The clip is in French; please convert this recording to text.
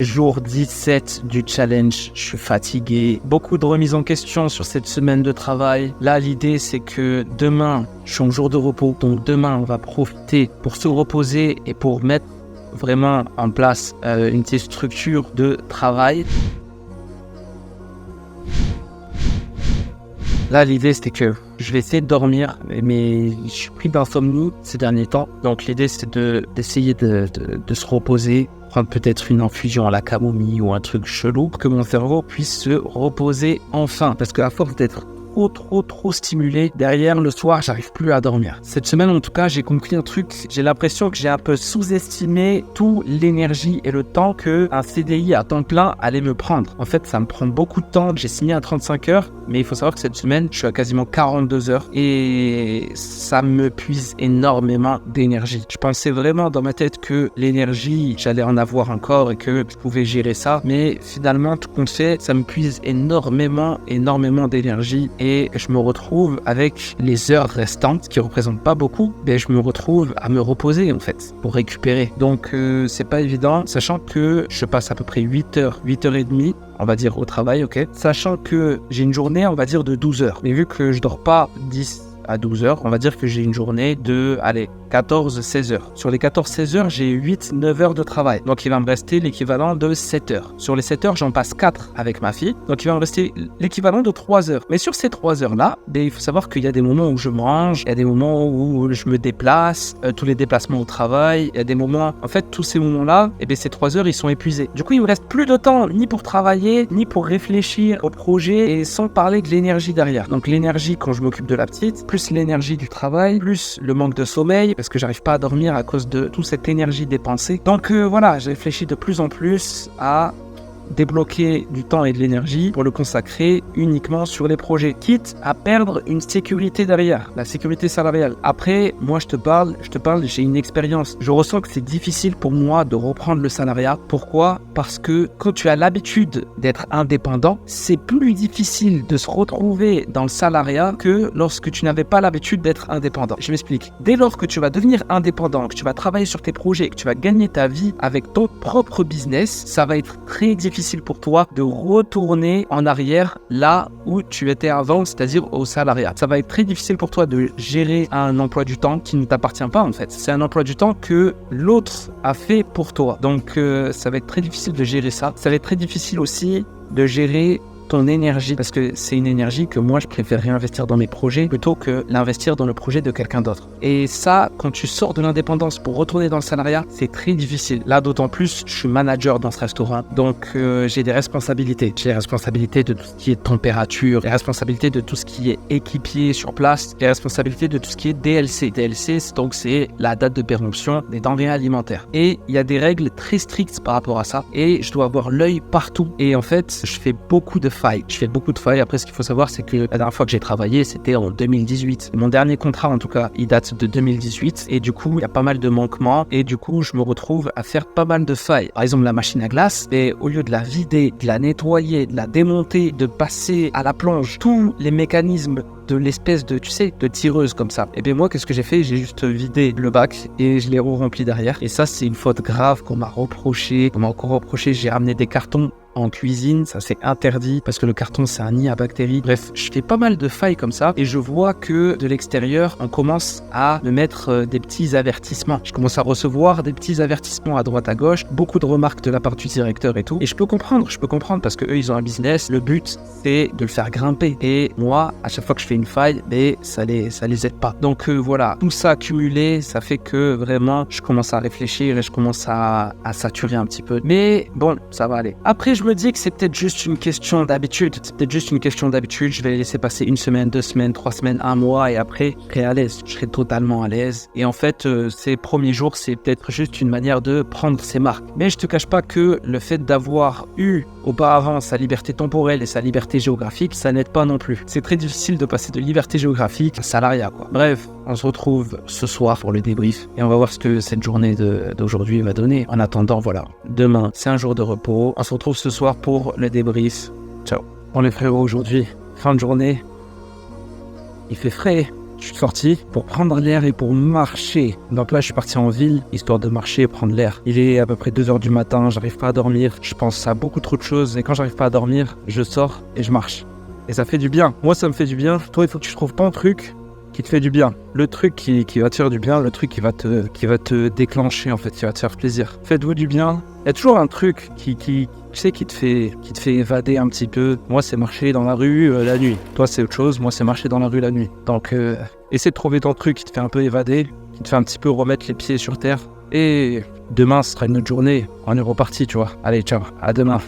Jour 17 du challenge, je suis fatigué. Beaucoup de remises en question sur cette semaine de travail. Là, l'idée, c'est que demain, je suis en jour de repos. Donc demain, on va profiter pour se reposer et pour mettre vraiment en place une petite structure de travail. Là, l'idée, c'était que je vais essayer de dormir, mais je suis pris d'insomnie ces derniers temps. Donc, l'idée, c'est d'essayer de se reposer, prendre peut-être une infusion à la camomille ou un truc chelou pour que mon cerveau puisse se reposer enfin. Parce qu'à force d'être trop stimulé, derrière le soir, j'arrive plus à dormir. Cette semaine, en tout cas, j'ai compris un truc. J'ai l'impression que j'ai un peu sous-estimé toute l'énergie et le temps qu'un CDI à temps plein allait me prendre. En fait, ça me prend beaucoup de temps. J'ai signé à 35 heures, mais il faut savoir que cette semaine, je suis à quasiment 42 heures et ça me puise énormément d'énergie. Je pensais vraiment dans ma tête que l'énergie, j'allais en avoir encore et que je pouvais gérer ça, mais finalement, tout compte fait, ça me puise énormément d'énergie. Et je me retrouve avec les heures restantes, qui ne représentent pas beaucoup, mais je me retrouve à me reposer en fait, pour récupérer. Donc c'est pas évident, sachant que je passe à peu près 8 heures, 8h30, on va dire au travail, ok. Sachant que j'ai une journée, on va dire de 12 heures. Mais vu que je dors pas 10 à 12 heures, on va dire que j'ai une journée de, 14-16 heures. Sur les 14-16 heures, j'ai 8-9 heures de travail. Donc, il va me rester l'équivalent de 7 heures. Sur les 7 heures, j'en passe 4 avec ma fille. Donc, il va me rester l'équivalent de 3 heures. Mais sur ces 3 heures-là, il faut savoir qu'il y a des moments où je mange, il y a des moments où je me déplace, tous les déplacements au travail, il y a des moments... En fait, tous ces moments-là, ces 3 heures, ils sont épuisés. Du coup, il me reste plus de temps ni pour travailler, ni pour réfléchir au projet, et sans parler de l'énergie derrière. Donc, l'énergie quand je m'occupe de la petite, plus l'énergie du travail, plus le manque de sommeil, parce que j'arrive pas à dormir à cause de toute cette énergie dépensée. Donc voilà, j'ai réfléchi de plus en plus à débloquer du temps et de l'énergie pour le consacrer uniquement sur les projets, quitte à perdre une sécurité derrière, la sécurité salariale. Après, moi je te parle, j'ai une expérience. Je ressens que c'est difficile pour moi de reprendre le salariat. Pourquoi ? Parce que quand tu as l'habitude d'être indépendant, c'est plus difficile de se retrouver dans le salariat que lorsque tu n'avais pas l'habitude d'être indépendant. Je m'explique. Dès lors que tu vas devenir indépendant, que tu vas travailler sur tes projets, que tu vas gagner ta vie avec ton propre business, ça va être très difficile pour toi de retourner en arrière là où tu étais avant, c'est-à-dire au salariat. Ça va être très difficile pour toi de gérer un emploi du temps qui ne t'appartient pas en fait. C'est un emploi du temps que l'autre a fait pour toi. Donc ça va être très difficile de gérer ça. Ça va être très difficile aussi de gérer ton énergie, parce que c'est une énergie que moi je préfère réinvestir dans mes projets plutôt que l'investir dans le projet de quelqu'un d'autre. Et ça, quand tu sors de l'indépendance pour retourner dans le salariat, c'est très difficile. Là, d'autant plus, je suis manager dans ce restaurant, donc j'ai des responsabilités. J'ai les responsabilités de tout ce qui est température, les responsabilités de tout ce qui est équipier sur place, les responsabilités de tout ce qui est DLC. DLC, donc c'est la date de péremption des denrées alimentaires. Et il y a des règles très strictes par rapport à ça, et je dois avoir l'œil partout. Et en fait, je fais beaucoup de failles. Je fais beaucoup de failles. Après, ce qu'il faut savoir, c'est que la dernière fois que j'ai travaillé, c'était en 2018. Mon dernier contrat, en tout cas, il date de 2018. Et du coup, il y a pas mal de manquements. Et du coup, je me retrouve à faire pas mal de failles. Par exemple, la machine à glace, et au lieu de la vider, de la nettoyer, de la démonter, de passer à la plonge, tous les mécanismes de l'espèce de, de tireuse comme ça. Et bien moi, qu'est-ce que j'ai fait ? J'ai juste vidé le bac et je l'ai rempli derrière. Et ça, c'est une faute grave qu'on m'a reproché. On m'a encore reproché, j'ai ramené des cartons en cuisine, ça c'est interdit parce que le carton c'est un nid à bactéries. Bref, je fais pas mal de failles comme ça et je vois que de l'extérieur, on commence à me mettre des petits avertissements. Je commence à recevoir des petits avertissements à droite à gauche, beaucoup de remarques de la part du directeur et tout. Et je peux comprendre parce que eux ils ont un business. Le but c'est de le faire grimper. Et moi, à chaque fois que je fais une faille, ça les aide pas. Donc voilà, tout ça accumulé, ça fait que vraiment je commence à réfléchir et je commence à saturer un petit peu. Mais bon, ça va aller. Après, je me dis que c'est peut-être juste une question d'habitude. Je vais laisser passer 1 semaine, 2 semaines, 3 semaines, 1 mois et après, je serai à l'aise. Je serai totalement à l'aise. Et en fait, ces premiers jours, c'est peut-être juste une manière de prendre ses marques. Mais je te cache pas que le fait d'avoir eu auparavant sa liberté temporelle et sa liberté géographique, ça n'aide pas non plus. C'est très difficile de passer de liberté géographique à salariat, quoi. Bref, on se retrouve ce soir pour le débrief et on va voir ce que cette journée d'aujourd'hui va donner. En attendant, voilà, demain, c'est un jour de repos. On se retrouve ce soir pour le débrief. Ciao. Bon les frérots, aujourd'hui, fin de journée, il fait frais. je suis sorti pour prendre l'air et pour marcher. Donc là, je suis parti en ville, histoire de marcher et prendre l'air. Il est à peu près 2h du matin, j'arrive pas à dormir, je pense à beaucoup trop de choses. Et quand j'arrive pas à dormir, je sors et je marche. Et ça fait du bien. Moi, ça me fait du bien. Toi, il faut que tu trouves pas un truc qui te fait du bien. Le truc qui va te faire du bien, le truc qui va te déclencher, en fait, qui va te faire plaisir. Faites-vous du bien. Il y a toujours un truc qui te fait évader un petit peu. Moi, c'est marcher dans la rue la nuit. Toi, c'est autre chose. Moi, c'est marcher dans la rue la nuit. Donc, essaie de trouver ton truc qui te fait un peu évader, qui te fait un petit peu remettre les pieds sur terre. Et demain, ce sera une autre journée. On est reparti, tu vois. Allez, ciao. À demain.